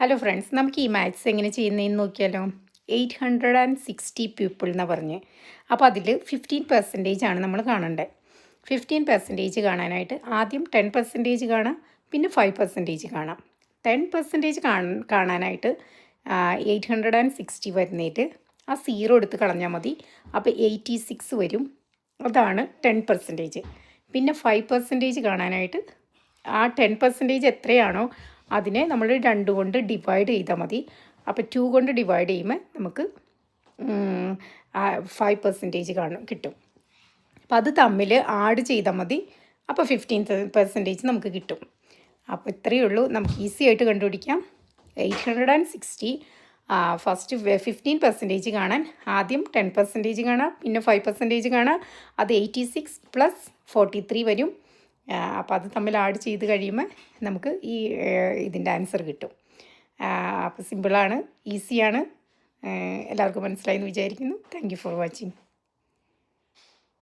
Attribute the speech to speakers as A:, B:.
A: Hello friends, നമുക്ക് ഈ maths എങ്ങനെ ചെയ്യുന്നതെന്ന് നോക്കിയാലോ. 860 പീപ്പിൾ എന്ന് പറഞ്ഞ്, അപ്പോൾ അതിൽ 15% ആണ് നമ്മൾ കാണേണ്ടത്. 15% കാണാനായിട്ട് ആദ്യം 10% കാണാം, പിന്നെ 5% കാണാം. 10% കാണാനായിട്ട് 860 വരുന്നേറ്റ് ആ 0 എടുത്ത് കളഞ്ഞാൽ മതി. അപ്പോൾ 86 വരും. അതാണ് 10%. പിന്നെ 5% കാണാനായിട്ട് ആ 10% എത്രയാണോ അതിനെ നമ്മൾ 2 കൊണ്ട് ഡിവൈഡ് ചെയ്താൽ മതി. അപ്പോൾ 2 കൊണ്ട് ഡിവൈഡ് ചെയ്യുമ്പോൾ നമുക്ക് 5% കിട്ടും. അപ്പോൾ അത് തമ്മിൽ ആഡ് ചെയ്താൽ മതി. അപ്പോൾ 15% നമുക്ക് കിട്ടും. അപ്പോൾ ഇത്രയേ ഉള്ളൂ, നമുക്ക് ഈസി ആയിട്ട് കണ്ടുപിടിക്കാം. 860 ഫസ്റ്റ് 15% കാണാൻ ആദ്യം 10% കാണാം, പിന്നെ 5% കാണാം. അത് 86 + 43 വരും. അപ്പോൾ അത് തമ്മിൽ ആഡ് ചെയ്ത് കഴിയുമ്പോൾ നമുക്ക് ഈ ഇതിൻ്റെ ആൻസർ കിട്ടും. അപ്പോൾ സിമ്പിളാണ്, ഈസിയാണ്. എല്ലാവർക്കും മനസ്സിലായി എന്ന് വിചാരിക്കുന്നു. Thank you for watching.